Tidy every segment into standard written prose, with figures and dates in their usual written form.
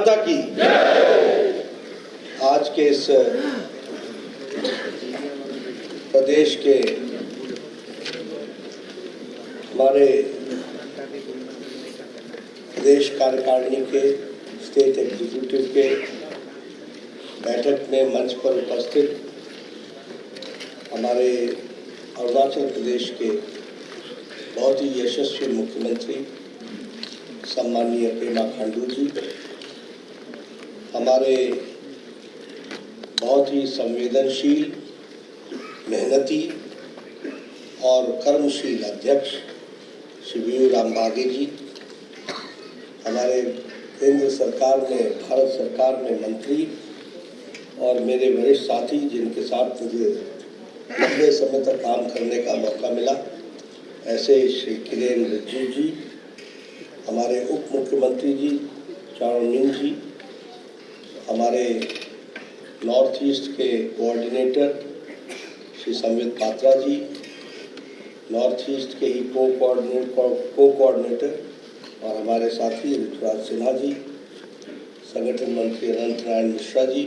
माता की। आज के इस प्रदेश के हमारे प्रदेश कार्यकारिणी के स्टेट एग्जीक्यूटिव के बैठक में मंच पर उपस्थित हमारे अरुणाचल प्रदेश के बहुत ही यशस्वी मुख्यमंत्री सम्माननीय पेमा खांडू जी, हमारे बहुत ही संवेदनशील, मेहनती और कर्मशील अध्यक्ष श्री वी राम बागे जी, हमारे केंद्र सरकार में, भारत सरकार में मंत्री और मेरे वरिष्ठ साथी जिनके साथ मुझे लंबे समय तक काम करने का मौका मिला, ऐसे श्री किरेन रिजिजू जी, हमारे उप मुख्यमंत्री जी चाउमिन जी, हमारे नॉर्थ ईस्ट के कोऑर्डिनेटर श्री संबित पात्रा जी, नॉर्थ ईस्ट के ही को कोऑर्डिनेटर और हमारे साथी ऋतुराज सिन्हा जी, संगठन मंत्री अनंत नारायण मिश्रा जी,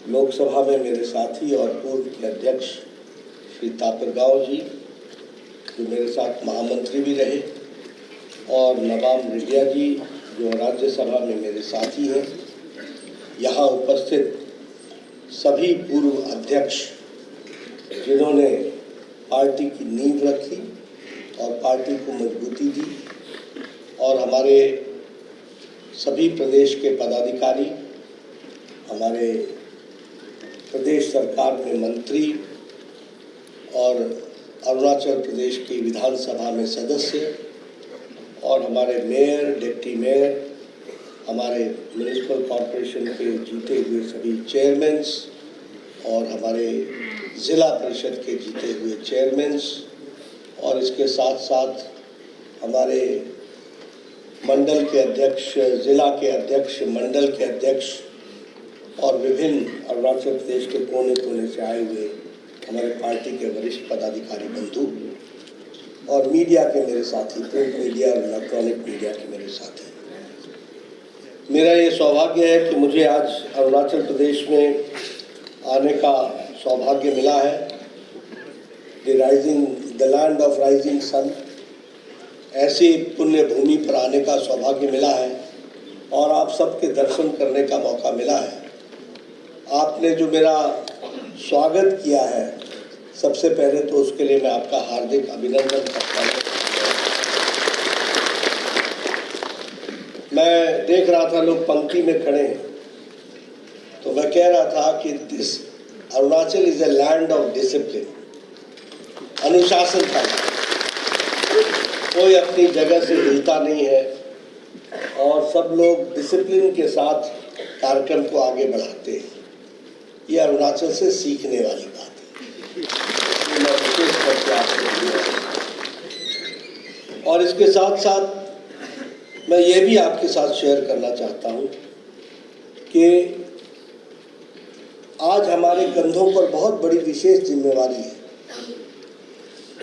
लोकसभा में मेरे साथी और पूर्व के अध्यक्ष श्री तापरगांव जी जो मेरे साथ महामंत्री भी रहे, और नवाब रिजिया जी जो राज्यसभा में मेरे साथी हैं, यहाँ उपस्थित सभी पूर्व अध्यक्ष जिन्होंने पार्टी की नींव रखी और पार्टी को मजबूती दी, और हमारे सभी प्रदेश के पदाधिकारी, हमारे प्रदेश सरकार में मंत्री और अरुणाचल प्रदेश की विधानसभा में सदस्य, और हमारे मेयर, डिप्टी मेयर, हमारे म्युनिसिपल कॉरपोरेशन के जीते हुए सभी चेयरमैन्स और हमारे ज़िला परिषद के जीते हुए चेयरमैन्स, और इसके साथ साथ हमारे मंडल के अध्यक्ष, ज़िला के अध्यक्ष, मंडल के अध्यक्ष और विभिन्न अरुणाचल प्रदेश के कोने कोने से आए हुए हमारे पार्टी के वरिष्ठ पदाधिकारी बंधु और मीडिया के मेरे साथी, प्रिंट मीडिया और इलेक्ट्रॉनिक मीडिया के मेरे साथी, मेरा ये सौभाग्य है कि मुझे आज अरुणाचल प्रदेश में आने का सौभाग्य मिला है। The land of rising sun, ऐसी पुण्य भूमि पर आने का सौभाग्य मिला है और आप सबके दर्शन करने का मौका मिला है। आपने जो मेरा स्वागत किया है, सबसे पहले तो उसके लिए मैं आपका हार्दिक अभिनंदन करता हूँ। मैं देख रहा था लोग पंक्ति में खड़े, तो मैं कह रहा था कि this Arunachal is a land of discipline, अनुशासन का। कोई अपनी जगह से हिलता नहीं है और सब लोग डिसिप्लिन के साथ कार्यक्रम को आगे बढ़ाते हैं। ये अरुणाचल से सीखने वाली बात है। और इसके साथ साथ मैं ये भी आपके साथ शेयर करना चाहता हूँ कि आज हमारे कंधों पर बहुत बड़ी विशेष जिम्मेवारी है।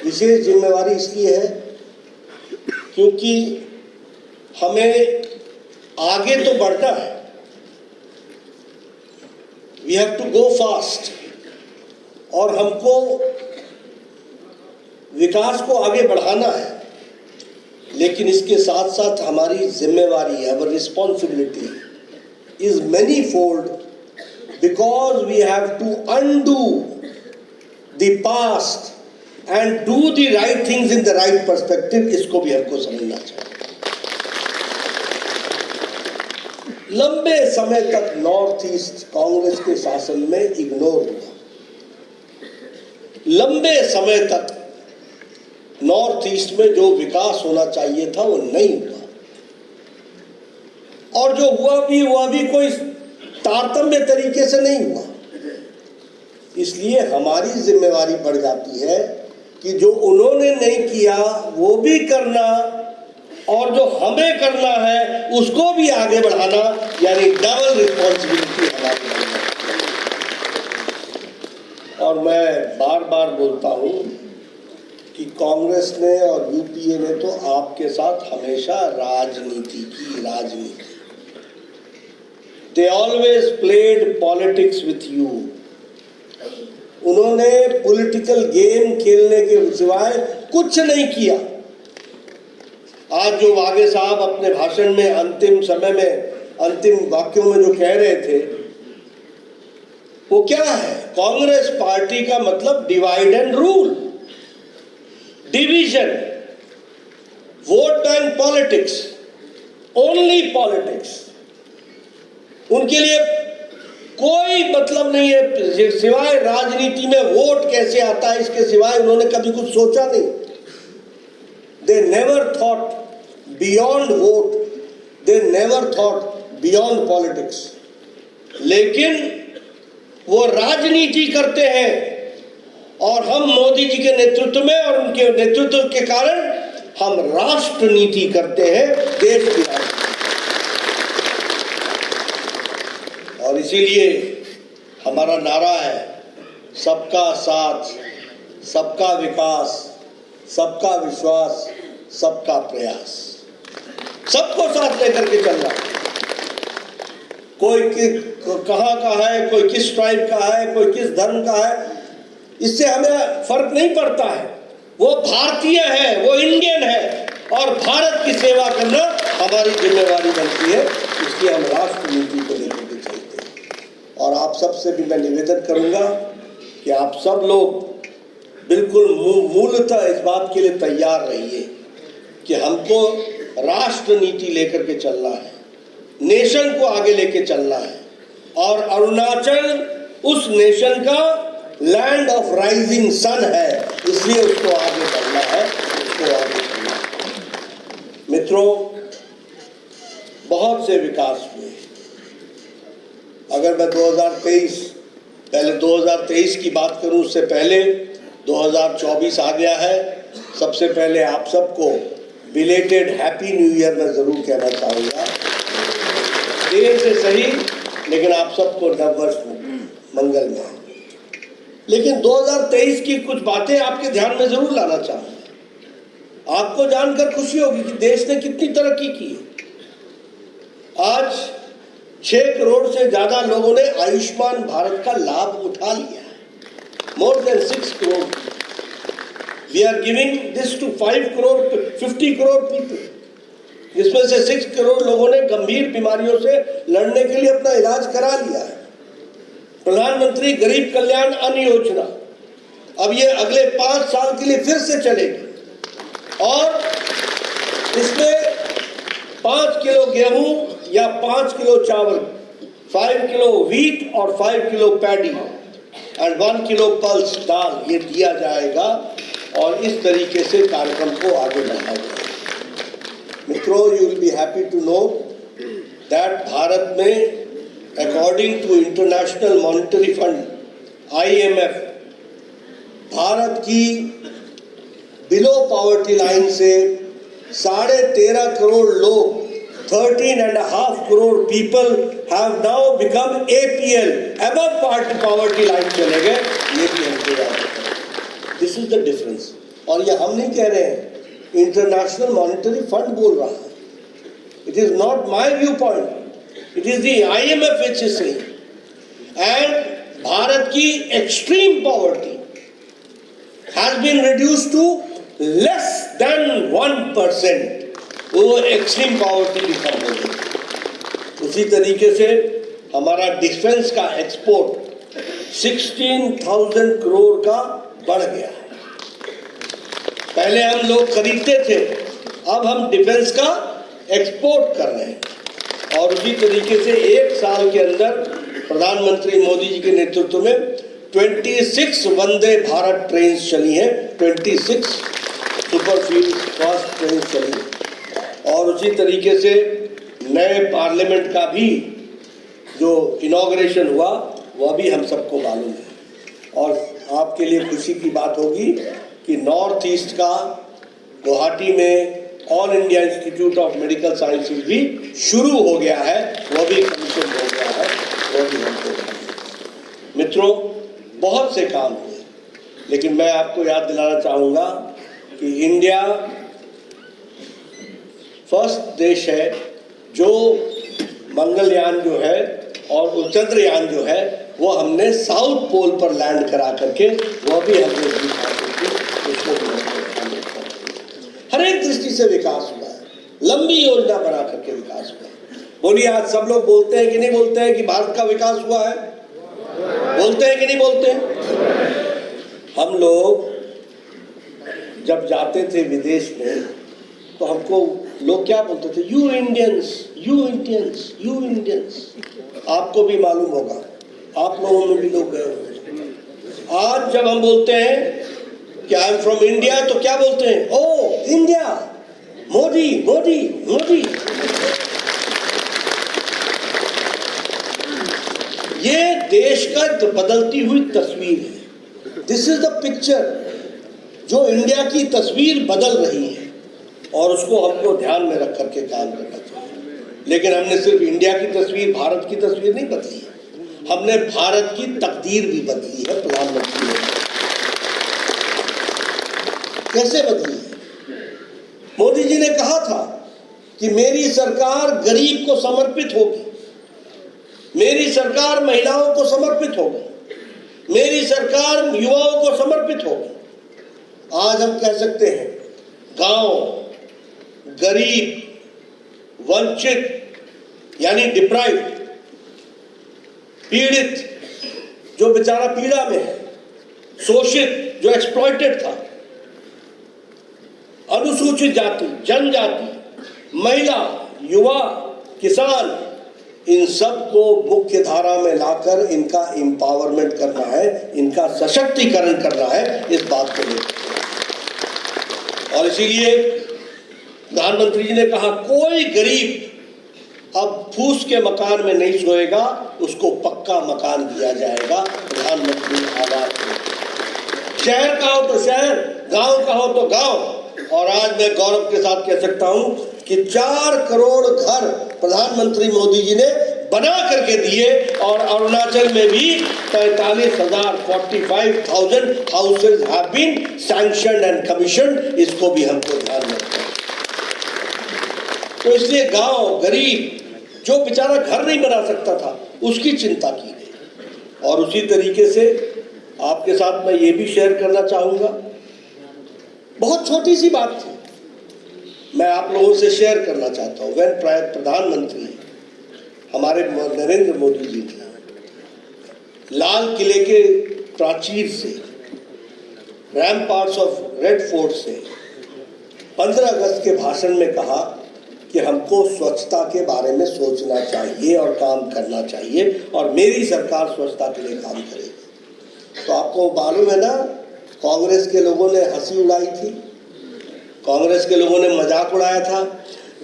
विशेष जिम्मेवारी इसलिए है क्योंकि हमें आगे तो बढ़ना है, we have to go fast, और हमको विकास को आगे बढ़ाना है। लेकिन इसके साथ साथ हमारी जिम्मेवारी, our responsibility is many fold, because we have to undo the past and do the right things in the right perspective. इसको भी हमको समझना चाहिए। लंबे समय तक नॉर्थ ईस्ट कांग्रेस के शासन में इग्नोर हुआ। लंबे समय तक नॉर्थ ईस्ट में जो विकास होना चाहिए था वो नहीं हुआ, और जो हुआ भी कोई तारतम्य तरीके से नहीं हुआ। इसलिए हमारी जिम्मेवारी बढ़ जाती है कि जो उन्होंने नहीं किया वो भी करना, और जो हमें करना है उसको भी आगे बढ़ाना, यानी डबल रिस्पॉन्सिबिलिटी हमारी है। और मैं बार बार बोलता हूं कि कांग्रेस ने और यूपीए ने तो आपके साथ हमेशा राजनीति की, they always played politics with you. उन्होंने पॉलिटिकल गेम खेलने के सिवाय कुछ नहीं किया। आज जो वागे साहब अपने भाषण में अंतिम समय में अंतिम वाक्यों में जो कह रहे थे वो क्या है? कांग्रेस पार्टी का मतलब divide and rule, division, vote bank politics, only politics. उनके लिए कोई मतलब नहीं है सिवाय राजनीति में वोट कैसे आता है इसके सिवाय उन्होंने कभी कुछ सोचा नहीं। They never thought beyond vote, they never thought beyond politics. लेकिन वो राजनीति करते हैं और हम मोदी जी के नेतृत्व में और उनके नेतृत्व के कारण हम राष्ट्र नीति करते हैं देश की। और इसीलिए हमारा नारा है सबका साथ, सबका विकास, सबका विश्वास, सबका प्रयास। सबको साथ लेकर के चलना। कोई कहाँ का है, कोई किस ट्राइब का है, कोई किस धर्म का है, इससे हमें फर्क नहीं पड़ता है। वो भारतीय है, वो इंडियन है और भारत की सेवा करना हमारी जिम्मेवारी बनती है। इसलिए हम राष्ट्र नीति को लेकर के चलते हैं। और आप सबसे भी मैं निवेदन करूंगा कि आप सब लोग बिल्कुल मूलतः इस बात के लिए तैयार रहिए कि हमको राष्ट्र नीति लेकर के चलना है, नेशन को आगे लेके चलना है। और अरुणाचल उस नेशन का लैंड ऑफ राइजिंग सन है, इसलिए उसको आगे बढ़ना है, उसको आगे बढ़ना है। मित्रों, बहुत से विकास हुए। अगर मैं 2023 पहले 2023 की बात करूं, उससे पहले 2024 आ गया है। सबसे पहले आप सबको बिलेटेड हैप्पी न्यू ईयर मैं जरूर कहना चाहूँगा। देर से सही, लेकिन आप सबको नववर्ष मंगलमय। लेकिन 2023 की कुछ बातें आपके ध्यान में जरूर लाना चाहूँगा। आपको जानकर खुशी होगी कि देश ने कितनी तरक्की की है। आज 6 करोड़ से ज्यादा लोगों ने आयुष्मान भारत का लाभ उठा लिया है। More than 6 crore. We are giving this to 50 crore people, जिसमें से 6 करोड़ लोगों ने गंभीर बीमारियों से लड़ने के लिए अपना इलाज करा लिया है। प्रधानमंत्री गरीब कल्याण अन्न योजना अब ये अगले 5 साल के लिए फिर से चलेगी और इसमें 5 किलो गेहूं या 5 किलो चावल, 5 किलो व्हीट और 5 kilo paddy and 1 kilo pulse दाल ये दिया जाएगा। और इस तरीके से कार्यक्रम को आगे बढ़ाया जाएगा। मित्रों, you will be happy to know that Bharat में according to international monetary fund IMF, Bharat की बिलो पॉवर्टी लाइन से 13.5 करोड़ लोग, 13.5 crore people have now become APL, above poverty line चले गए। ये भी हमको याद रखना। This is the difference. और ये हम नहीं कह रहे हैं, इंटरनेशनल मॉनेटरी फंड बोल रहा है। It is not my view point, it is the IMF which is saying। And Bharat की extreme poverty has been reduced to less than 1%। वो एक्सट्रीम पॉवर्टी भी कम हो गई। उसी तरीके से हमारा डिफेंस का एक्सपोर्ट 16,000 करोड़ का बढ़ गया है। पहले हम लोग खरीदते थे, अब हम डिफेंस का एक्सपोर्ट कर रहे हैं। और उसी तरीके से 1 साल के अंदर प्रधानमंत्री मोदी जी के नेतृत्व में 26 वंदे भारत ट्रेन चली हैं, 26 सुपर फास्ट ट्रेन चली। और उसी तरीके से नए पार्लियामेंट का भी जो इनॉग्रेशन हुआ वह भी हम सबको मालूम है। और आपके लिए खुशी की बात होगी कि नॉर्थ ईस्ट का गुवाहाटी में all India institute of medical sciences भी शुरू हो गया है, वह भी कमीशन हो गया है, वह भी हमको। मित्रों, बहुत से काम हुए, लेकिन मैं आपको याद दिलाना चाहूँगा कि इंडिया फर्स्ट देश है जो मंगलयान जो है और वो चंद्रयान जो है वो हमने साउथ पोल पर लैंड करा करके वो भी हमने उसको हर एक दृष्टि से विकास हुआ है, लंबी योजना बना करके विकास हुआ है। बोलिए, आज सब लोग बोलते हैं कि नहीं बोलते हैं कि भारत का विकास हुआ है? बोलते हैं कि नहीं बोलते हैं? हम लोग जब जाते थे विदेश में तो हमको लोग क्या बोलते थे? You Indians, you Indians, you Indians. आपको भी मालूम होगा, आप लोगों में भी लोग गए होंगे। आज जब हम बोलते हैं कि आई एम फ्रॉम इंडिया तो क्या बोलते हैं? ओ इंडिया, मोदी मोदी मोदी। ये देश का बदलती हुई तस्वीर है। दिस इज द पिक्चर जो इंडिया की तस्वीर बदल रही है और उसको हमको ध्यान में रख करके काम करना चाहिए। लेकिन हमने सिर्फ इंडिया की तस्वीर, भारत की तस्वीर नहीं बदली है, हमने भारत की तकदीर भी बदली है। प्रधानमंत्री ने कैसे बदली है? मोदी जी ने कहा था कि मेरी सरकार गरीब को समर्पित होगी, मेरी सरकार महिलाओं को समर्पित होगी, मेरी सरकार युवाओं को समर्पित होगी। आज हम कह सकते हैं गांव, गरीब, वंचित यानी डिप्राइव्ड, पीड़ित जो बेचारा पीड़ा में है, शोषित जो एक्सप्लॉइटेड था, अनुसूचित जाति, जनजाति, महिला, युवा, किसान, इन सब को मुख्य धारा में लाकर इनका एम्पावरमेंट करना है, इनका सशक्तिकरण करना है, इस बात को लेकर। और इसीलिए प्रधानमंत्री जी ने कहा कोई गरीब अब फूस के मकान में नहीं सोएगा, उसको पक्का मकान दिया जाएगा प्रधानमंत्री आवास में। शहर का हो तो शहर, गांव का हो तो गांव। और आज मैं गौरव के साथ कह सकता हूं कि 4 करोड़ घर प्रधानमंत्री मोदी जी ने बना करके दिए और अरुणाचल में भी 45,000 45,000 houses have been sanctioned and commissioned. इसको भी हमको ध्यान रखना है। तो इसलिए गांव, गरीब जो बेचारा घर नहीं बना सकता था, उसकी चिंता की गई। और उसी तरीके से आपके साथ मैं ये भी शेयर करना चाहूंगा, बहुत छोटी सी बात थी, मैं आप लोगों से शेयर करना चाहता हूँ। वह प्रधानमंत्री हमारे नरेंद्र मोदी जी ने लाल किले के प्राचीर से, रैम्पार्ट्स ऑफ रेड फोर्ट से 15 अगस्त के भाषण में कहा कि हमको स्वच्छता के बारे में सोचना चाहिए और काम करना चाहिए और मेरी सरकार स्वच्छता के लिए काम करेगी। तो आपको मालूम है ना, कांग्रेस के लोगों ने हंसी उड़ाई थी, कांग्रेस के लोगों ने मजाक उड़ाया था।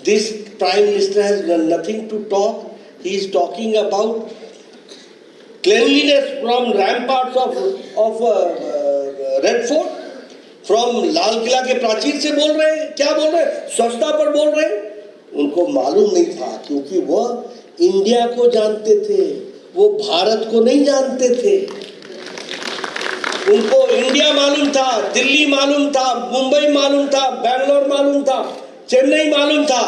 This prime minister has nothing to talk, he is talking about cleanliness from ramparts of red fort, from Lal Qila के प्राचीर से बोल रहे हैं। क्या बोल रहे हैं? स्वच्छता पर बोल रहे हैं। उनको मालूम नहीं था, क्योंकि वह इंडिया को जानते थे, वो भारत को नहीं जानते थे। उनको इंडिया मालूम था, दिल्ली मालूम था, मुंबई मालूम था, बेंगलोर मालूम था, चेन्नई मालूम था,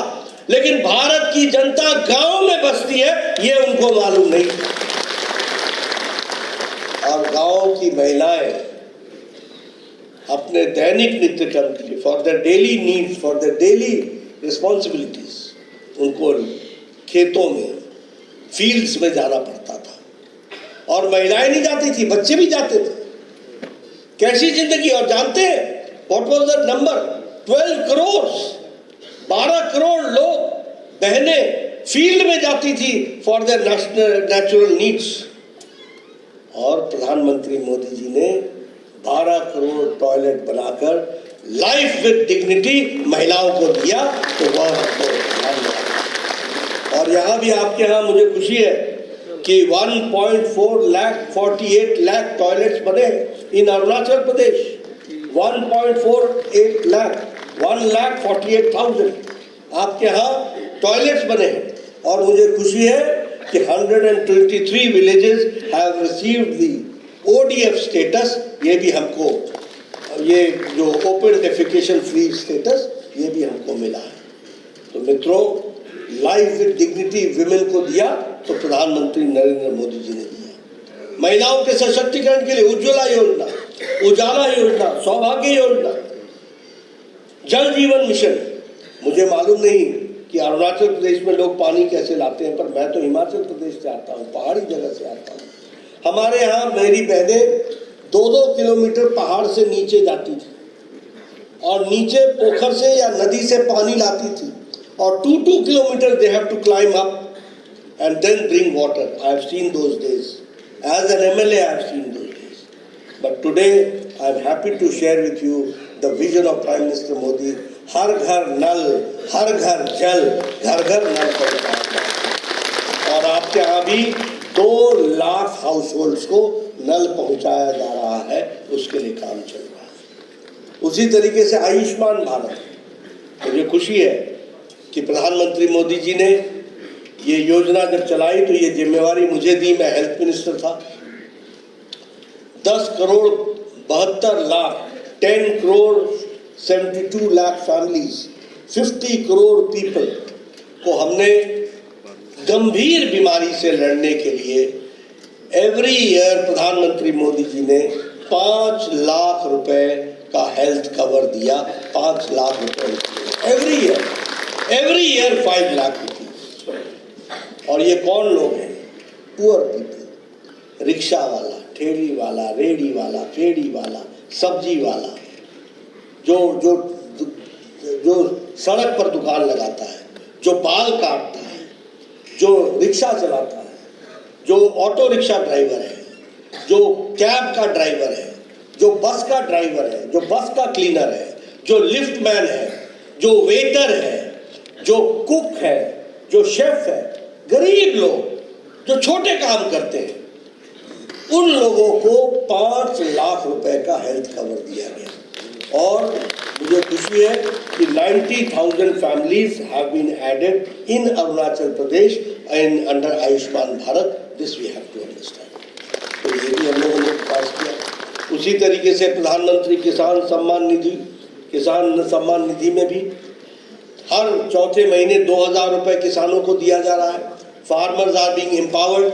लेकिन भारत की जनता गांव में बसती है ये उनको मालूम नहीं था। और गांव की महिलाएं अपने दैनिक नित्य कर्म के लिए, for the daily needs, for the daily responsibilities, उनको खेतों में, फील्ड्स में जाना पड़ता था। और महिलाएं नहीं जाती थी, बच्चे भी जाते थे। कैसी जिंदगी! और जानते हैं what was the number? 12 crore, 12 crore लोग, बहनें फील्ड में जाती थी फॉर द नेचुरल नीड्स। और प्रधानमंत्री मोदी जी ने 12 करोड़ टॉयलेट बनाकर लाइफ विद डिग्निटी महिलाओं को दिया। तो वह और यहाँ भी आपके यहाँ मुझे खुशी है कि 1.4 लाख 48 लाख टॉयलेट्स बने इन अरुणाचल प्रदेश। 1.48 लाख 1,48,000 आपके यहाँ टॉयलेट्स बने हैं। और मुझे खुशी है कि 123 villages have received the ODF status. ये भी हमको, ये जो ओपन डेफिकेशन फ्री स्टेटस, ये भी हमको मिला है। तो मित्रों, लाइफ विद डिग्निटी विमेन को दिया तो प्रधानमंत्री नरेंद्र मोदी जी ने दिया। महिलाओं के सशक्तिकरण के लिए उज्ज्वला योजना, उजाला योजना, सौभाग्य योजना, जल जीवन मिशन। मुझे मालूम नहीं कि अरुणाचल प्रदेश में लोग पानी कैसे लाते हैं, पर मैं तो हिमाचल प्रदेश से आता हूँ, पहाड़ी जगह से आता हूँ। हमारे यहाँ मेरी बहनें 2-2 किलोमीटर पहाड़ से नीचे जाती थी और नीचे पोखर से या नदी से पानी लाती थी, और 2-2 kilometre they have to climb up and then bring water. I have seen those days. As an MLA, I have seen those days. But today, I am happy to share with you the vision of Prime Minister Modi. हर घर नल, हर घर जल, घर घर नल का विकास। और आपके यहाँ भी 2 लाख हाउस होल्ड्स को नल पहुंचाया जा रहा है, उसके लिए काम चल रहा है। उसी तरीके से आयुष्मान भारत, मुझे खुशी है कि प्रधानमंत्री मोदी जी ने ये योजना जब चलाई तो ये जिम्मेवारी मुझे दी, मैं हेल्थ मिनिस्टर था। 10 करोड़ 72 लाख 10 करोड़ 72 लाख फैमिलीज, 50 करोड़ पीपल को हमने गंभीर बीमारी से लड़ने के लिए एवरी ईयर प्रधानमंत्री मोदी जी ने 5 लाख रुपए का हेल्थ कवर दिया। 5 लाख रुपए एवरी ईयर 5 लाख रुपीज। और ये कौन लोग हैं? पुअर पीपल, रिक्शा वाला, ठेली वाला, रेडी वाला, फेड़ी वाला, सब्जी वाला, जो जो जो सड़क पर दुकान लगाता है, जो बाल काटता है, जो रिक्शा चलाता है, जो ऑटो रिक्शा ड्राइवर है, जो कैब का ड्राइवर है, जो बस का ड्राइवर है, जो बस का क्लीनर है, जो लिफ्ट मैन है, जो वेटर है, जो कुक है, जो शेफ है, गरीब लोग जो छोटे काम करते हैं, उन लोगों को 5 लाख रुपए का हेल्थ कवर दिया गया। और मुझे खुशी है कि 90,000 families have been added in Arunachal Pradesh and under Ayushman Bharat. This we have to understand। तो ये भी हम लोगों ने पास किया। उसी तरीके से प्रधानमंत्री किसान सम्मान निधि में भी हर चौथे महीने 2,000 रुपए किसानों को दिया जा रहा है। Farmers are being empowered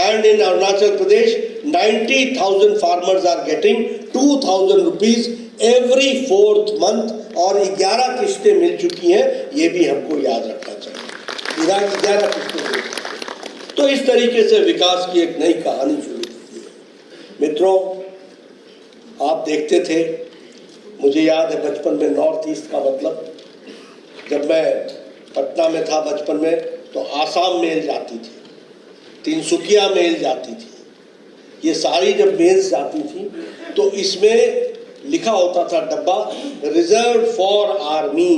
and in Arunachal Pradesh 90,000 farmers are getting 2,000 rupees every 4th month और 11 किस्तें मिल चुकी हैं। ये भी हमको याद रखना चाहिए। 11 किस्तें मिल चुकी हैं। तो इस तरीके से विकास की एक नई कहानी शुरू होती है। मित्रों, आप देखते थे, मुझे याद है बचपन में नॉर्थ ईस्ट का मतलब, जब मैं पटना में था बचपन में तो आसाम मेल जाती थी, तिनसुकिया मेल जाती थी। ये सारी जब मेल्स जाती थी तो इसमें लिखा होता था डब्बा, reserve for army,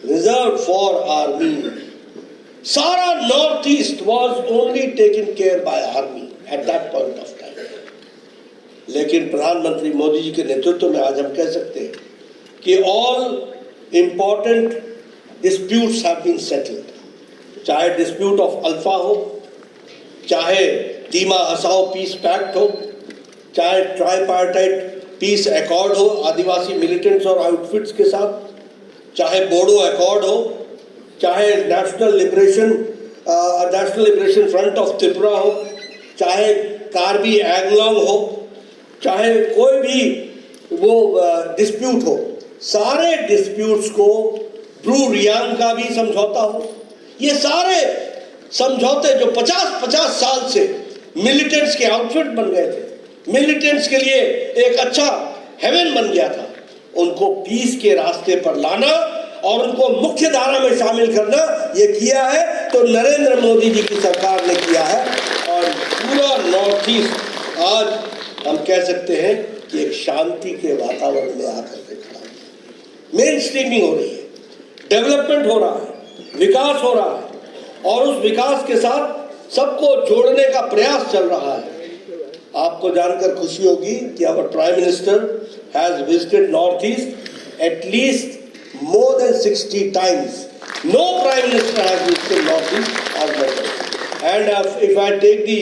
reserve for army. सारा north east was only taken care by army at that point of time. लेकिन प्रधानमंत्री मोदी जी के नेतृत्व में आज हम कह सकते हैं कि all important disputes have been settled. चाहे डिस्प्यूट ऑफ अल्फा हो, चाहे दीमा हसाओ पीस पैक्ट हो, चाहे ट्राइपार्टाइट पीस अकॉर्ड हो आदिवासी मिलिटेंट्स और आउटफिट्स के साथ, चाहे बोडो अकॉर्ड हो, चाहे national liberation front of Tripura हो, चाहे कार्बी एंगलोंग हो, चाहे कोई भी वो डिस्प्यूट हो, सारे डिस्प्यूट्स को ब्रू रियांग का भी समझौता हो, ये सारे समझौते जो 50-50 साल से मिलिटेंट्स के आउटफिट बन गए थे, मिलिटेंट्स के लिए एक अच्छा हेवन बन गया था, उनको पीस के रास्ते पर लाना और उनको मुख्य धारा में शामिल करना, ये किया है तो नरेंद्र मोदी जी की सरकार ने किया है। और पूरा नॉर्थ ईस्ट आज हम कह सकते हैं कि एक शांति के वातावरण में आकर के खड़ा है। मेन स्ट्रीमिंग हो रही है, डेवलपमेंट हो रहा है, विकास हो रहा है, और उस विकास के साथ सबको जोड़ने का प्रयास चल रहा है। आपको जानकर खुशी होगी कि our prime minister has visited north east at least more than 60 times. No prime minister has visited North East as much. And if I take the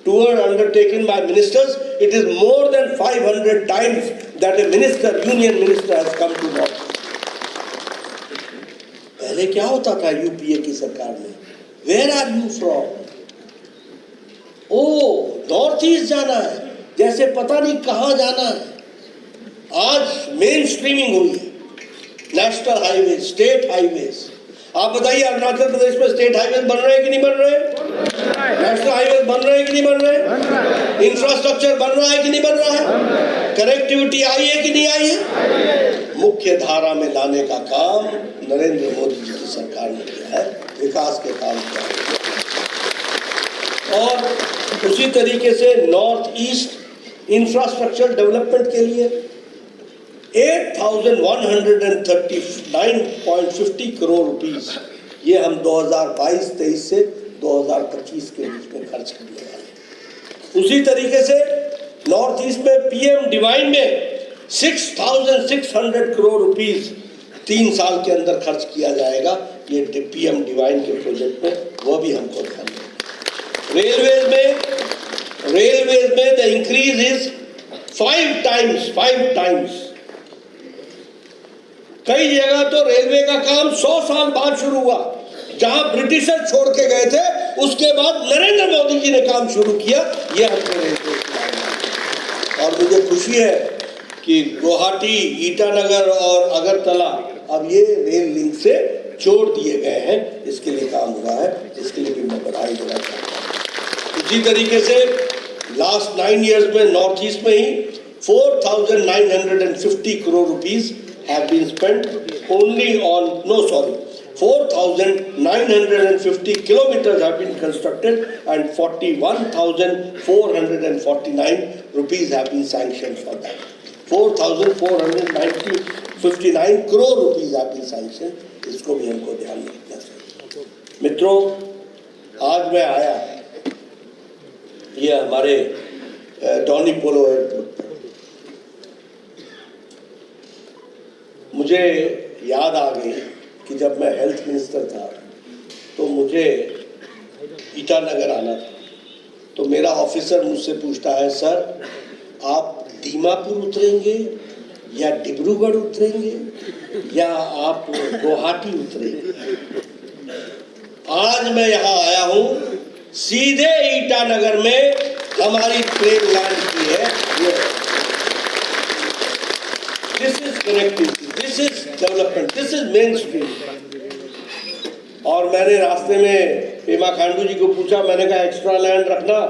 tour undertaken by ministers, it is more than 500 times that a minister, union minister, has come to North East. पहले क्या होता था UPA की सरकार में? Where are you from? Oh north east जाना है, जैसे पता नहीं कहाँ जाना है। आज मेन स्ट्रीमिंग हुई है, नेशनल हाईवे, स्टेट हाईवेज। आप बताइए अरुणाचल प्रदेश में स्टेट हाईवे बन रहे हैं कि नहीं बन रहे? नेशनल हाईवे बन रहे हैं कि नहीं बन रहे? इंफ्रास्ट्रक्चर बन रहा है कि नहीं बन रहा है? कनेक्टिविटी आई है कि नहीं आई है? मुख्य धारा में लाने का काम नरेंद्र मोदी जी की सरकार ने किया है, विकास के काम किया है। और उसी तरीके से नॉर्थ ईस्ट इंफ्रास्ट्रक्चर डेवलपमेंट के लिए 8,139.50 करोड़ रुपीस ये हम 2022-23 से 2025 के बीच में खर्च करने वाले हैं। उसी तरीके से नॉर्थ ईस्ट में पीएम डिवाइन में 6,600 करोड़ रुपीस 3 साल के अंदर खर्च किया जाएगा। ये पीएम डिवाइन के प्रोजेक्ट में वो भी हमको ध्यान देना। रेलवेज में द इंक्रीज इज 5 टाइम्स। कई जगह तो रेलवे का काम 100 साल बाद शुरू हुआ। जहां ब्रिटिशर छोड़ के गए थे उसके बाद नरेंद्र मोदी जी ने काम शुरू किया। ये हमने रेलवे, और मुझे खुशी है कि गुवाहाटी, ईटानगर और अगरतला अब ये रेल लिंक से जोड़ दिए गए हैं। इसके लिए काम हुआ है, इसके लिए भी मैं बधाई देना चाहता हूँ। इसी तरीके से लास्ट 9 years में नॉर्थ ईस्ट में ही 4,950 crore rupees have been spent only on 4,950 kilometers have been constructed and 41,449 rupees have been sanctioned for that. 4,459 crore rupees have been sanctioned. इसको भी हमको ध्यान में रखना चाहिए। मित्रों, आज मैं आया ये हमारे डॉनी पोलो एयरपोर्ट, मुझे याद आ गई कि जब मैं हेल्थ मिनिस्टर था तो मुझे ईटानगर आना था। तो मेरा ऑफिसर मुझसे पूछता है, सर आप दीमापुर उतरेंगे या डिब्रूगढ़ उतरेंगे या आप गुवाहाटी उतरेंगे? आज मैं यहाँ आया हूँ, सीधे ईटानगर में हमारी ट्रेन लैंड की है। This is connectivity, this is development, this is main stream. और मैंने रास्ते में पेमा खांडू जी को पूछा, मैंने कहा एक्स्ट्रा लैंड रखना,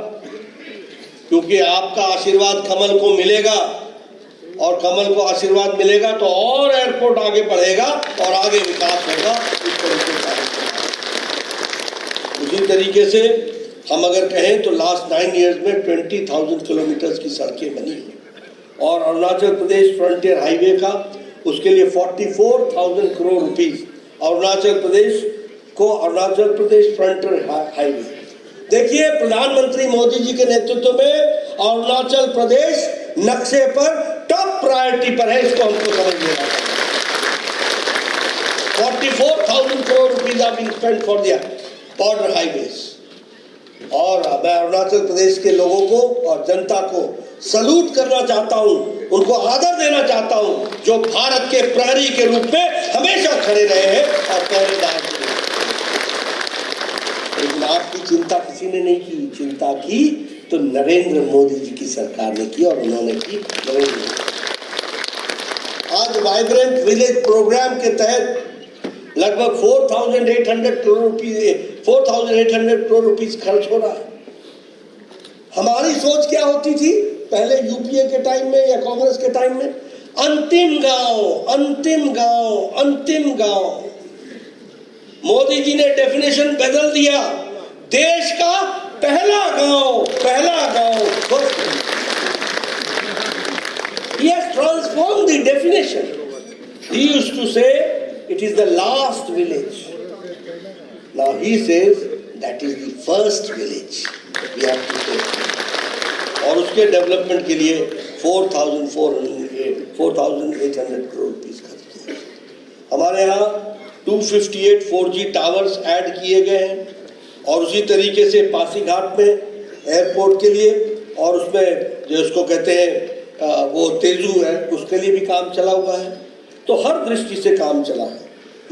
क्योंकि आपका आशीर्वाद कमल को मिलेगा और कमल को आशीर्वाद मिलेगा तो और एयरपोर्ट आगे बढ़ेगा और आगे विकास होगा। उसी तरीके से हम अगर कहें तो लास्ट 9 years में 20,000 किलोमीटर की सड़कें बनी हैं और अरुणाचल प्रदेश फ्रंटियर हाईवे का उसके लिए 44,000 crore rupees Arunachal Pradesh frontier highway. देखिए, प्रधानमंत्री मोदी जी के नेतृत्व में अरुणाचल प्रदेश नक्शे पर टॉप प्रायोरिटी पर है, इसको हमको समझ लेना है। 44,000 crore rupees are being spent for the border highways. और मैं अरुणाचल प्रदेश के लोगों को और जनता को सलूट करना चाहता हूं, उनको आदर देना चाहता हूं, जो भारत के प्रहरी के रूप में हमेशा खड़े रहे हैं और पहरेदार थे। लेकिन आपकी चिंता किसी ने नहीं की, चिंता की तो नरेंद्र मोदी जी की सरकार ने की और उन्होंने की। आज वाइब्रेंट विलेज प्रोग्राम के तहत लगभग 4,800 करोड़ रुपीस खर्च हो रहा है। हमारी सोच क्या होती थी पहले यूपीए के टाइम में या कांग्रेस के टाइम में? अंतिम गांव, अंतिम गांव, अंतिम गांव। मोदी जी ने डेफिनेशन बदल दिया, देश का पहला गांव, पहला गांव। He has transformed the definition. He used to say it is the last village. Now he says that is the first village. We have to take. और उसके डेवलपमेंट के लिए 4,800 करोड़ रुपीस खर्च किए। हमारे यहाँ 258 4G टावर्स ऐड किए गए हैं और उसी तरीके से पासीघाट में एयरपोर्ट के लिए और उसमें जो उसको कहते हैं वो तेजू है, उसके लिए भी काम चला हुआ है। तो हर दृष्टि से काम चला है।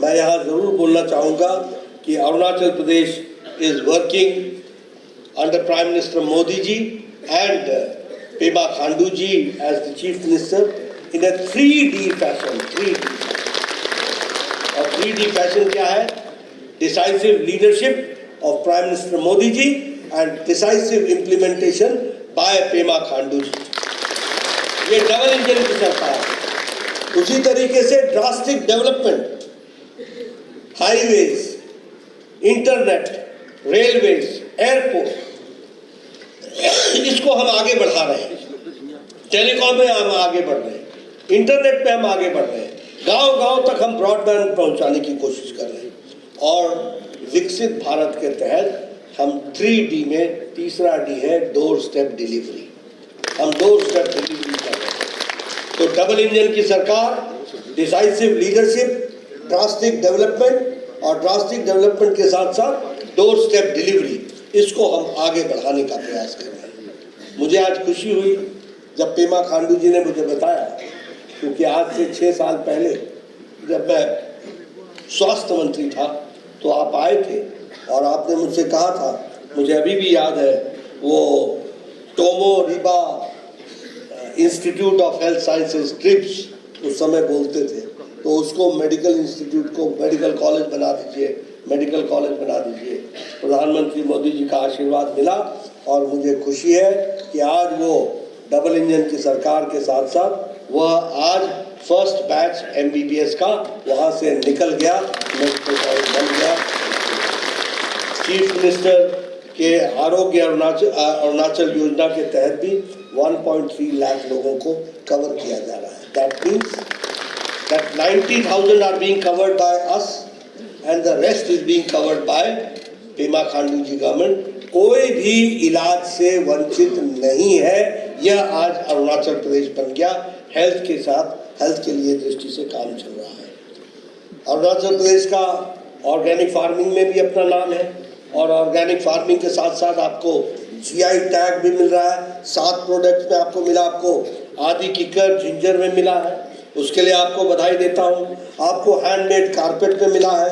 मैं यहाँ ज़रूर बोलना चाहूँगा कि Arunachal Pradesh is working under Prime Minister Modi ji and Pema Khandu ji as the Chief Minister in a 3D fashion. 3D. और 3D fashion क्या है? Decisive leadership of Prime Minister Modi ji and decisive implementation by Pema Khandu ji. ये double engine की सरकार है। उसी तरीके से drastic development, highways, internet, railways, airport, इसको हम आगे बढ़ा रहे हैं। टेलीकॉम में हम आगे बढ़ रहे हैं, इंटरनेट पे हम आगे बढ़ रहे हैं, गांव-गांव तक हम ब्रॉडबैंड पहुंचाने की कोशिश कर रहे हैं। और विकसित भारत के तहत हम 3D में तीसरा डी है डोर स्टेप डिलीवरी। हम डोर स्टेप डिलीवरी कर रहे हैं। तो डबल इंजन की सरकार, डिसाइसिव लीडरशिप, ड्रास्टिक डेवलपमेंट और ड्रास्टिक डेवलपमेंट के साथ साथ डोर स्टेप डिलीवरी, इसको हम आगे बढ़ाने का प्रयास कर रहे हैं। मुझे आज खुशी हुई जब पेमा खांडू जी ने मुझे बताया, क्योंकि आज से 6 साल पहले जब मैं स्वास्थ्य मंत्री था तो आप आए थे और आपने मुझसे कहा था, मुझे अभी भी याद है, वो Tomo Riba institute of health sciences trips उस समय बोलते थे, तो उसको मेडिकल इंस्टीट्यूट को मेडिकल कॉलेज बना दीजिए, मेडिकल कॉलेज बना दीजिए। प्रधानमंत्री मोदी जी का आशीर्वाद मिला और मुझे खुशी है कि आज वो डबल इंजन की सरकार के साथ साथ वह आज फर्स्ट बैच MBBS का वहाँ से निकल गया, मेडिकल कॉलेज बन गया। चीफ मिनिस्टर के आरोग्य अरुणाचल योजना के तहत भी 1.3 लाख लोगों को कवर किया जा रहा है। That means that 90,000 are being covered by us and the rest is being covered by Pema Khandu ji government. कोई भी इलाज से वंचित नहीं है। यह आज अरुणाचल प्रदेश बन गया। हेल्थ के साथ, हेल्थ के लिए दृष्टि से काम चल रहा है। अरुणाचल प्रदेश का ऑर्गेनिक फार्मिंग में भी अपना नाम है और ऑर्गेनिक फार्मिंग के साथ साथ आपको GI टैग भी मिल रहा है। 7 प्रोडक्ट्स में आपको मिला, आपको आदि किकर जिंजर में मिला है, उसके लिए आपको बधाई देता हूँ। आपको हैंडमेड कारपेट में मिला है,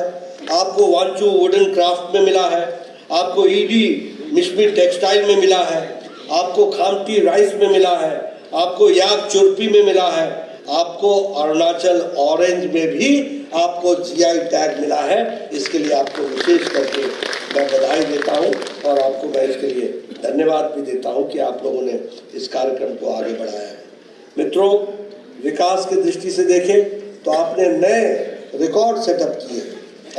आपको वांचू वुडन क्राफ्ट में मिला है, आपको ED मिश्मी टेक्सटाइल में मिला है, आपको खामती राइस में मिला है, आपको याक चुरपी में मिला है, आपको अरुणाचल ऑरेंज में भी आपको GI टैग मिला है। इसके लिए आपको विशेष करके मैं बधाई देता हूँ और आपको मैं इसके लिए धन्यवाद भी देता हूँ कि आप लोगों ने इस कार्यक्रम को आगे बढ़ाया है। मित्रों, विकास की दृष्टि से देखें तो आपने नए रिकॉर्ड सेटअप किए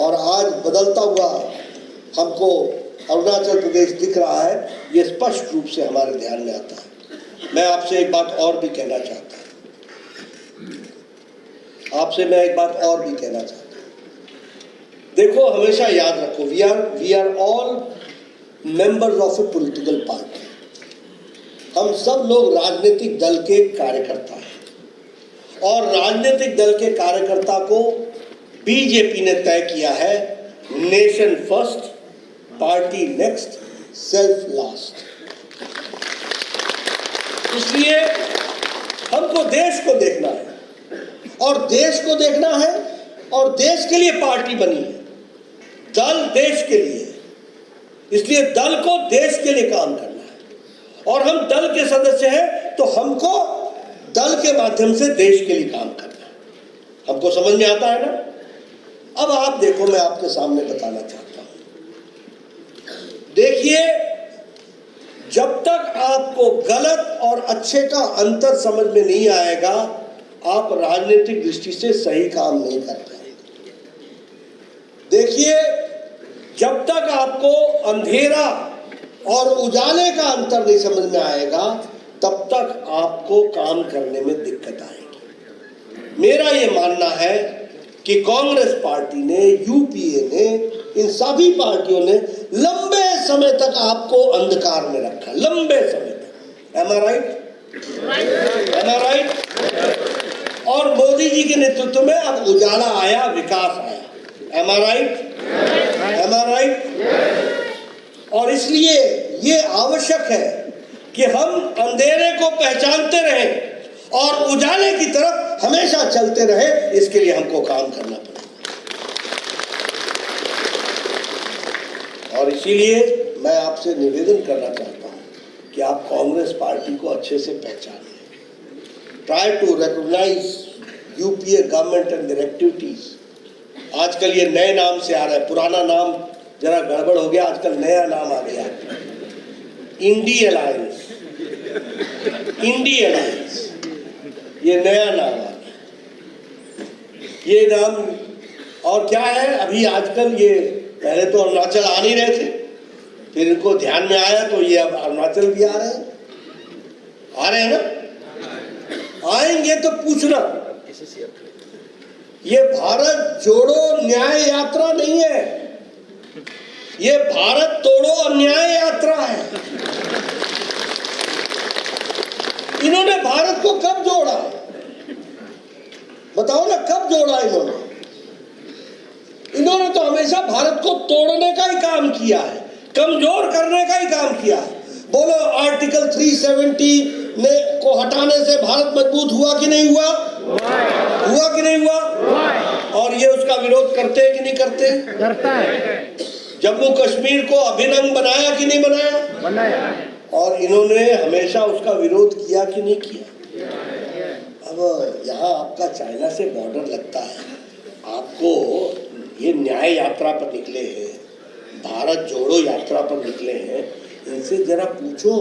और आज बदलता हुआ हमको अरुणाचल प्रदेश दिख रहा है। ये स्पष्ट रूप से हमारे ध्यान में आता है। मैं आपसे एक बात और भी कहना चाहता हूँ, देखो, हमेशा याद रखो, we are all members of a political party. हम सब लोग राजनीतिक दल के कार्यकर्ता हैं और राजनीतिक दल के कार्यकर्ता को बीजेपी ने तय किया है, nation first, party next, self last. इसलिए हमको देश को देखना है और देश को देखना है और देश के लिए पार्टी बनी है। दल देश के लिए, इसलिए दल को देश के लिए काम करना है और हम दल के सदस्य हैं तो हमको दल के माध्यम से देश के लिए काम करना है। हमको समझ में आता है ना? अब आप देखो, मैं आपके सामने बताना चाहता हूं। देखिए, जब तक आपको गलत और अच्छे का अंतर समझ में नहीं आएगा, आप राजनीतिक दृष्टि से सही काम नहीं कर पाएंगे। देखिए, जब तक आपको अंधेरा और उजाले का अंतर नहीं समझ में आएगा, तब तक आपको काम करने में दिक्कत आएगी। मेरा ये मानना है कि कांग्रेस पार्टी ने, यूपीए ने, इन सभी पार्टियों ने लंबे समय तक आपको अंधकार में रखा, लंबे समय तक। Am I right? Am I right? और मोदी जी के नेतृत्व में अब उजाला आया, विकास आया। Am I right? Am I right? और इसलिए ये आवश्यक है कि हम अंधेरे को पहचानते रहें और उजाले की तरफ हमेशा चलते रहें। इसके लिए हमको काम करना पड़ेगा। और इसीलिए मैं आपसे निवेदन करना चाहता हूँ कि आप कांग्रेस पार्टी को अच्छे से पहचानें। Try to recognise UPA government and their activities. आजकल ये नए नाम से आ रहा है, पुराना नाम जरा गड़बड़ हो गया, आजकल नया नाम आ गया, इंडी अलायंस। इंडी अलायंस ये नया नाम आ गया, ये नाम। और क्या है, अभी आजकल ये पहले तो अरुणाचल आ नहीं रहे थे, फिर इनको ध्यान में आया तो ये अब अरुणाचल भी आ रहे हैं ना। आएंगे तो पूछना, ये भारत जोड़ो न्याय यात्रा नहीं है, ये भारत तोड़ो अन्याय यात्रा है। इन्होंने भारत को कब जोड़ा, बताओ ना, कब जोड़ा इन्होंने? इन्होंने तो हमेशा भारत को तोड़ने का ही काम किया है, कमजोर करने का ही काम किया है। बोलो, आर्टिकल 370 को हटाने से भारत मजबूत हुआ कि नहीं हुआ? हुआ कि नहीं हुआ? और ये उसका विरोध करते हैं कि नहीं करते? करता है। जम्मू कश्मीर को अभिन्न अंग बनाया कि नहीं बनाया? बनाया। और इन्होंने हमेशा उसका विरोध किया कि नहीं किया? अब यहाँ आपका चाइना से बॉर्डर लगता है, आपको ये न्याय यात्रा पर निकले हैं, भारत जोड़ो यात्रा पर निकले हैं, इनसे जरा पूछो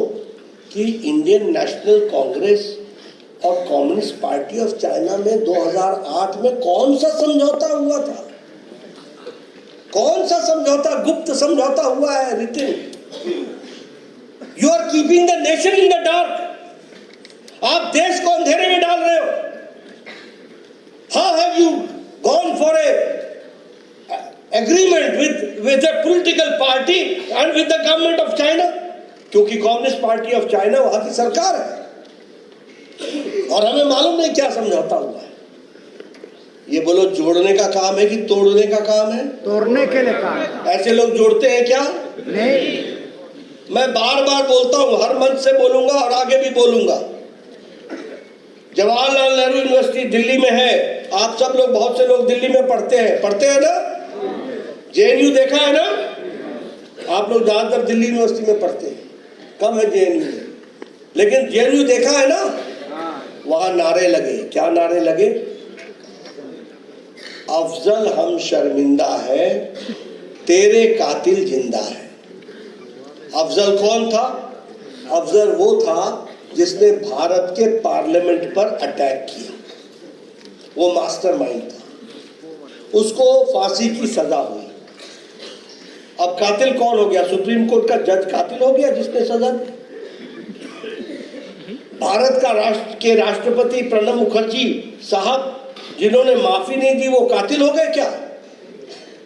कि इंडियन नेशनल कांग्रेस और कम्युनिस्ट पार्टी ऑफ चाइना में 2008 में कौन सा समझौता हुआ था? कौन सा समझौता? गुप्त समझौता हुआ है, रिटिन। You are keeping the nation in the dark. आप देश को अंधेरे में डाल रहे हो। How have you gone for a agreement with a political party and with the government of China? क्योंकि कम्युनिस्ट पार्टी ऑफ चाइना वहां की सरकार है और हमें मालूम नहीं क्या समझौता हुआ है। ये बोलो जोड़ने का काम है कि तोड़ने का काम है? तोड़ने के लिए काम। ऐसे लोग जोड़ते हैं क्या? नहीं। मैं बार बार बोलता हूं, हर मंच से बोलूंगा और आगे भी बोलूंगा। जवाहरलाल नेहरू यूनिवर्सिटी दिल्ली में है, आप सब लोग, बहुत से लोग दिल्ली में पढ़ते हैं ना? जेएनयू देखा है ना? आप लोग ज्यादातर दिल्ली यूनिवर्सिटी में पढ़ते हैं, कम है जेएनयू में, लेकिन जेएनयू देखा है ना? वहां नारे लगे, क्या नारे लगे? अफजल हम शर्मिंदा है, तेरे कातिल जिंदा है। अफजल कौन था? अफजल वो था जिसने भारत के पार्लियामेंट पर अटैक किया, वो मास्टरमाइंड था, उसको फांसी की सजा हुई। अब कातिल कौन हो गया? सुप्रीम कोर्ट का जज कातिल हो गया जिसने सजा दी। भारत का राष्ट्रपति प्रणब मुखर्जी साहब जिन्होंने माफी नहीं दी, वो कातिल हो गए क्या?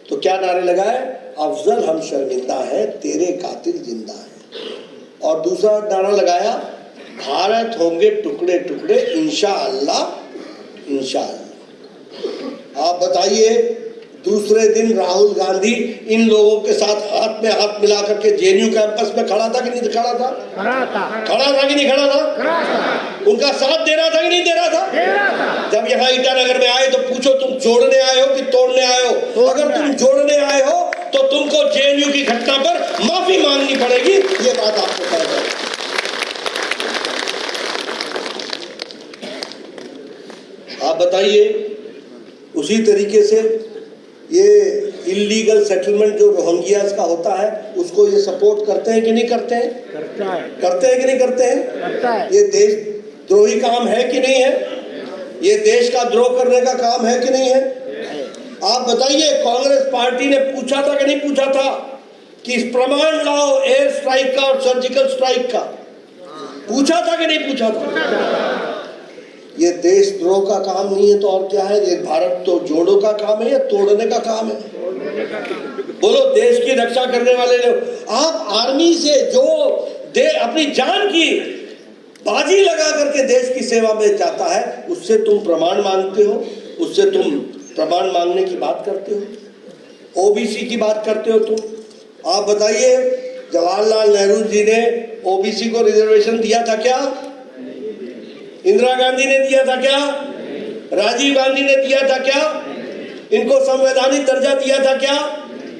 तो क्या नारे लगाए? अफजल हम शर्मिंदा है, तेरे कातिल जिंदा है। और दूसरा नारा लगाया, भारत होंगे टुकड़े टुकड़े इंशाअल्लाह इंशाअल्लाह। आप बताइए, दूसरे दिन राहुल गांधी इन लोगों के साथ हाथ में हाथ मिला करके जेएनयू कैंपस में खड़ा था कि नहीं खड़ा था? खड़ा था कि नहीं खड़ा था? उनका साथ दे रहा था कि नहीं दे रहा था? जब यहाँ ईटानगर में आए तो पूछो, तुम जोड़ने आए हो कि तोड़ने आए हो? अगर तुम जोड़ने आए हो तो तुमको जेएनयू की घटना पर माफी मांगनी पड़ेगी, ये बात आपको तय है। आप बताइए, उसी तरीके से ये इलीगल सेटलमेंट जो रोहिंग्यास का होता है, उसको ये सपोर्ट करते हैं कि नहीं करते हैं? करता है। करते हैं कि नहीं करते हैं? करता है। ये देशद्रोही काम है कि नहीं है? ये देश का द्रोह करने का काम है कि नहीं है? आप बताइए, कांग्रेस पार्टी ने पूछा था कि नहीं पूछा था कि प्रमाण लाओ एयर स्ट्राइक का और सर्जिकल स्ट्राइक का? पूछा था कि नहीं पूछा था? ये देशद्रोह का काम नहीं है तो और क्या है? ये भारत तो जोड़ो का काम है या तोड़ने का काम है? बोलो, देश की रक्षा करने वाले लोग। आप आर्मी से जो अपनी जान की बाजी लगा करके देश की सेवा में जाता है, उससे तुम प्रमाण मांगते हो, उससे तुम प्रमाण मांगने की बात करते हो, ओबीसी की बात करते हो तुम। आप बताइए, जवाहरलाल नेहरू जी ने ओबीसी को रिजर्वेशन दिया था क्या? इंदिरा गांधी ने दिया था क्या? राजीव गांधी ने दिया था क्या? इनको संवैधानिक दर्जा दिया था क्या?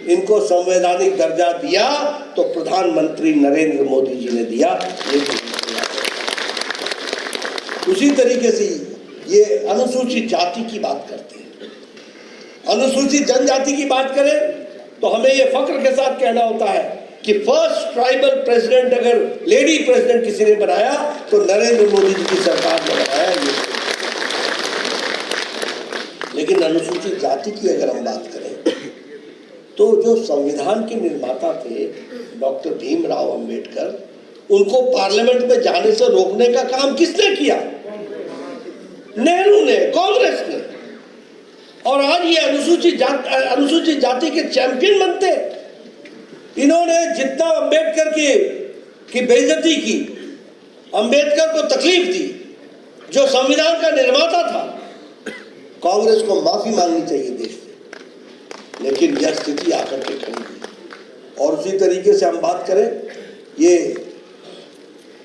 इनको संवैधानिक दर्जा दिया तो प्रधानमंत्री नरेंद्र मोदी जी ने दिया। उसी तरीके से ये अनुसूचित जाति की बात करते हैं, अनुसूचित जनजाति की बात करें तो हमें ये फख्र के साथ कहना होता है कि फर्स्ट ट्राइबल प्रेसिडेंट अगर लेडी प्रेसिडेंट किसी ने बनाया तो नरेंद्र मोदी जी की सरकार ने बनाया ये। लेकिन अनुसूचित जाति की अगर हम बात करें तो जो संविधान के निर्माता थे डॉक्टर भीमराव अंबेडकर, उनको पार्लियामेंट में जाने से रोकने का काम किसने किया? नेहरू ने, कांग्रेस ने। और आज ये अनुसूचित जाति के चैंपियन बनते। इन्होंने जितना अंबेडकर की बेइज्जती की, अंबेडकर को तकलीफ दी, जो संविधान का निर्माता था, कांग्रेस को माफी मांगनी चाहिए देश से। लेकिन यह स्थिति आकर के खड़ी हुई। और उसी तरीके से हम बात करें, ये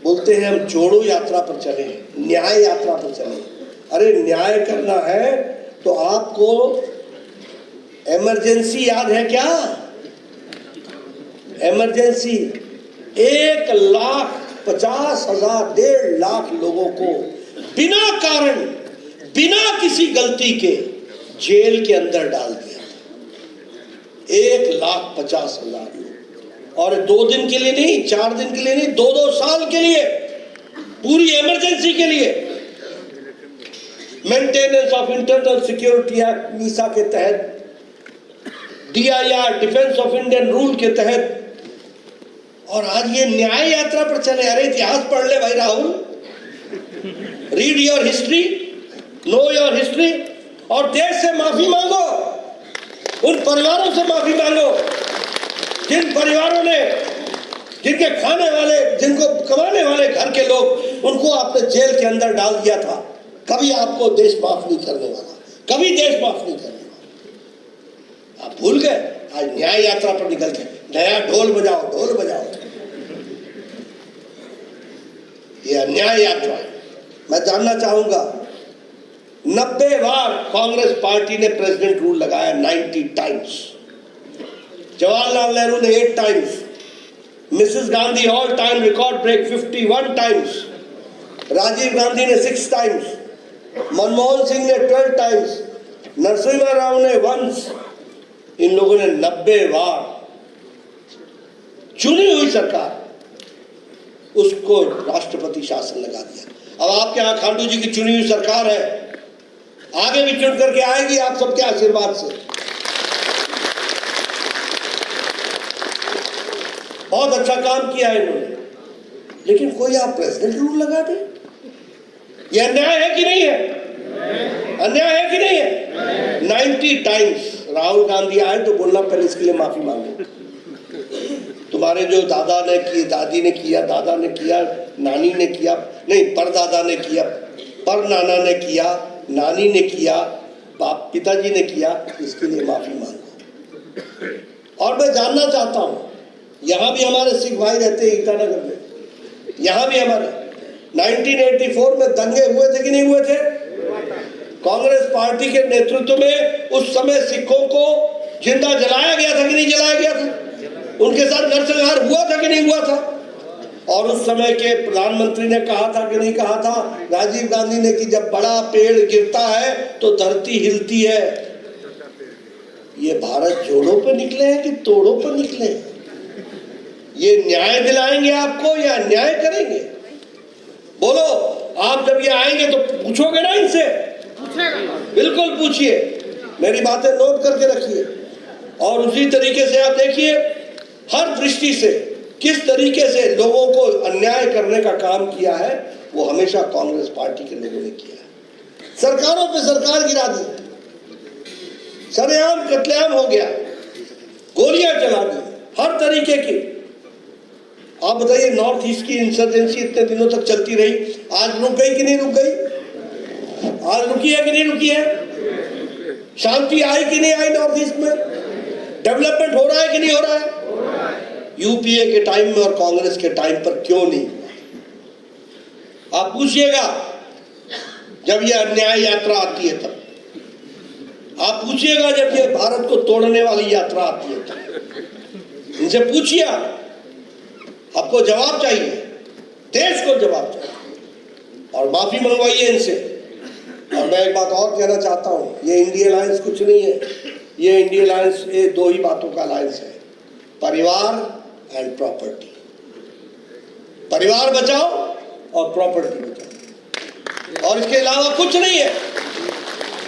बोलते हैं हम जोड़ो यात्रा पर चले, न्याय यात्रा पर चले। अरे न्याय करना है तो आपको इमरजेंसी याद है क्या? इमरजेंसी 1,50,000 1.5 लाख लोगों को बिना कारण, बिना किसी गलती के जेल के अंदर डाल दिया। 1,50,000 लोग, और 2 दिन के लिए नहीं, 4 दिन के लिए नहीं, 2-2 साल के लिए, पूरी इमरजेंसी के लिए। Maintenance of internal security act Misa के तहत, DIR defence of Indian rule के तहत, और आज ये न्याय यात्रा पर चले। अरे इतिहास पढ़ ले भाई Rahul, read your history, know your history, और देश से माफी मांगो, उन परिवारों से माफी मांगो जिन परिवारों ने, जिनके खाने वाले, जिनको कमाने वाले घर के लोग, उनको आपने जेल के अंदर डाल दिया था। कभी आपको देश माफ नहीं करने वाला, कभी देश माफ नहीं करने वाला। आप भूल गए, आज न्याय यात्रा पर निकल के नया ढोल बजाओ, ढोल बजाओ। ये अन्याय यात्रा है। मैं जानना चाहूंगा, 90 बार कांग्रेस पार्टी ने प्रेसिडेंट रूल लगाया, 90 टाइम्स। जवाहरलाल नेहरू ने 8 times, Mrs Gandhi all time record break 51 times, Rajiv Gandhi ने 6 टाइम्स, मनमोहन सिंह ने 12 टाइम्स, नरसिम्हा राव ने वंस। इन लोगों ने 90 बार चुनी हुई सरकार, उसको राष्ट्रपति शासन लगा दिया। अब आपके यहां खांडू जी की चुनी हुई सरकार है, आगे भी चुन करके आएगी आप सबके आशीर्वाद से। बहुत अच्छा काम किया है इन्होंने, लेकिन कोई आप प्रेसिडेंट रूल लगा दे, यह अन्याय है कि नहीं है? अन्याय है कि नहीं है? 90 टाइम्स राहुल गांधी आए तो बोलना पहले इसके लिए माफी मांगो। तुम्हारे जो दादा ने किया, दादी ने किया, दादा ने किया, नानी ने किया, नहीं परदादा ने किया, पर नाना ने किया, नानी ने किया, बाप पिताजी ने किया, इसके लिए माफी मांगो। और मैं जानना चाहता हूं, यहां भी हमारे सिख भाई रहते हैं ईटानगर में, यहां भी हमारे 1984 में दंगे हुए थे कि नहीं हुए थे? कांग्रेस पार्टी के नेतृत्व में उस समय सिखों को जिंदा जलाया गया था कि नहीं जलाया गया था? उनके साथ नरसंहार हुआ था कि नहीं हुआ था? और उस समय के प्रधानमंत्री ने कहा था कि नहीं कहा था, राजीव गांधी ने, कि जब बड़ा पेड़ गिरता है तो धरती हिलती है। ये भारत जोड़ों पे निकले हैं कि तोड़ों पे निकले हैं? ये न्याय दिलाएंगे आपको या अन्याय करेंगे? बोलो, आप जब ये आएंगे तो पूछोगे ना इनसे? बिल्कुल पूछिए, मेरी बातें नोट करके रखिए। और उसी तरीके से आप देखिए, हर दृष्टि से किस तरीके से लोगों को अन्याय करने का काम किया है, वो हमेशा कांग्रेस पार्टी के लोगों ने किया है। सरकारों पे सरकार गिरा दी, सरेआम कत्लेआम हो गया, गोलियां चला दी, हर तरीके की। आप बताइए, नॉर्थ ईस्ट की इंसर्जेंसी इतने दिनों तक चलती रही, आज रुक गई कि नहीं रुक गई? आज रुकी है कि नहीं रुकी है? शांति आई कि नहीं आई नॉर्थ ईस्ट में? डेवलपमेंट हो रहा है कि नहीं हो रहा है? यूपीए के टाइम में और कांग्रेस के टाइम पर क्यों नहीं? आप पूछिएगा, जब यह अन्याय यात्रा आती है तब। आप पूछिएगा जब ये भारत को तोड़ने वाली यात्रा आती है तो इनसे पूछिए, आपको जवाब चाहिए, देश को जवाब चाहिए और माफी मंगवाइए इनसे। और मैं एक बात और कहना चाहता हूँ, ये इंडिया अलायंस कुछ नहीं है, ये इंडिया अलायंस ये दो ही बातों का अलायंस है, परिवार एंड प्रॉपर्टी। परिवार बचाओ और प्रॉपर्टी बचाओ, और इसके अलावा कुछ नहीं है।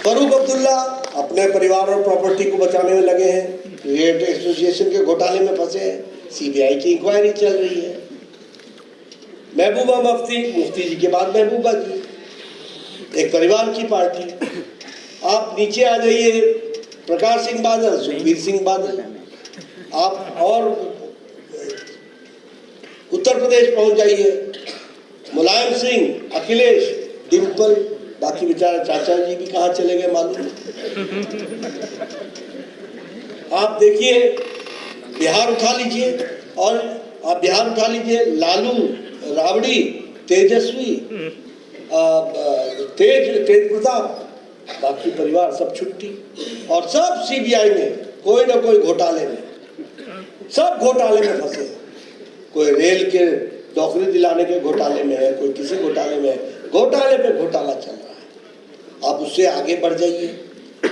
फारूक अब्दुल्ला अपने परिवार और प्रॉपर्टी को बचाने में लगे हैं, रेट एसोसिएशन के घोटाले में फंसे हैं, सीबीआई की इंक्वायरी चल रही है। महबूबा मुफ्ती, मुफ्ती जी के बाद महबूबा जी, एक परिवार की पार्टी। आप नीचे आ जाइए, प्रकाश सिंह बादल, सुखबीर सिंह बादल, आप और उत्तर प्रदेश पहुंच जाइए, मुलायम सिंह, अखिलेश, डिम्पल, बाकी बेचारा चाचा जी भी कहाँ चले गए मालूम। आप देखिए बिहार उठा लीजिए, और आप बिहार उठा लीजिए, लालू, राबड़ी, तेजस्वी, तेज प्रताप, बाकी परिवार सब छुट्टी, और सब सीबीआई में कोई ना कोई घोटाले में, सब घोटाले में फंसे। कोई रेल के नौकरी दिलाने के घोटाले में है, कोई किसी घोटाले में है, घोटाले पे घोटाला चल रहा है। आप उससे आगे बढ़ जाइए,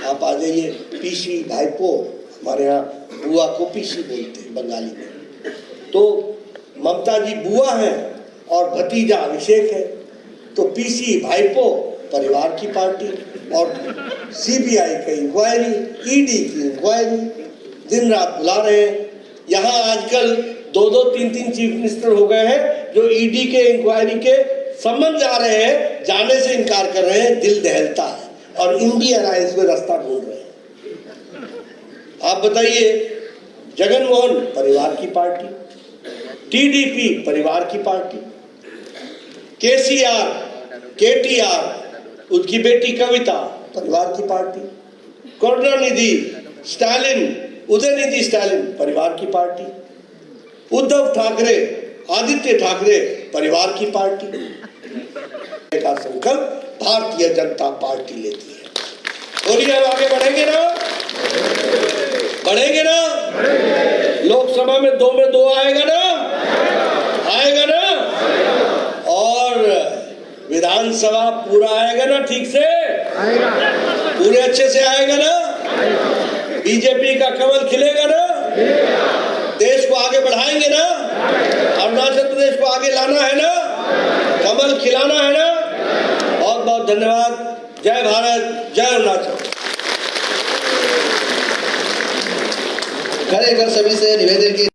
आप आ जाइए पीसी भाईपो, हमारे यहाँ बुआ को पीसी बोलते हैं बंगाली में, तो ममता जी बुआ हैं और भतीजा अभिषेक है, तो पीसी भाईपो परिवार की पार्टी, और सीबीआई की इंक्वायरी, ईडी की इंक्वायरी, दिन रात बुला रहे हैं। यहाँ आजकल 2-2, 3-3 चीफ मिनिस्टर हो गए हैं जो ईडी के इंक्वायरी के संबंध जा रहे हैं, जाने से इनकार कर रहे हैं, दिल दहलता है, और इंडिया अलायंस में रास्ता ढूंढ रहे हैं। आप बताइए, जगन मोहन परिवार की पार्टी, टीडीपी परिवार की पार्टी, केसीआर, केटीआर, उसकी बेटी कविता परिवार की पार्टी, करुणानिधि, स्टालिन, उदयनिधि स्टालिन परिवार की पार्टी, उद्धव ठाकरे, आदित्य ठाकरे परिवार की पार्टी का संकल्प भारतीय जनता पार्टी लेती है। बोलिए, हम आगे बढ़ेंगे ना? बढ़ेंगे ना? लोकसभा में 2 में 2 आएगा ना? आएगा ना? और विधानसभा पूरा आएगा ना? ठीक से आएगा, पूरे अच्छे से आएगा ना? बीजेपी का कमल खिलेगा ना? देश को आगे बढ़ाएंगे ना? अरुणाचल प्रदेश को आगे लाना है ना? कमल खिलाना है ना? बहुत बहुत धन्यवाद। जय भारत, जय अरुणाचल। खड़े कर सभी से निवेदन की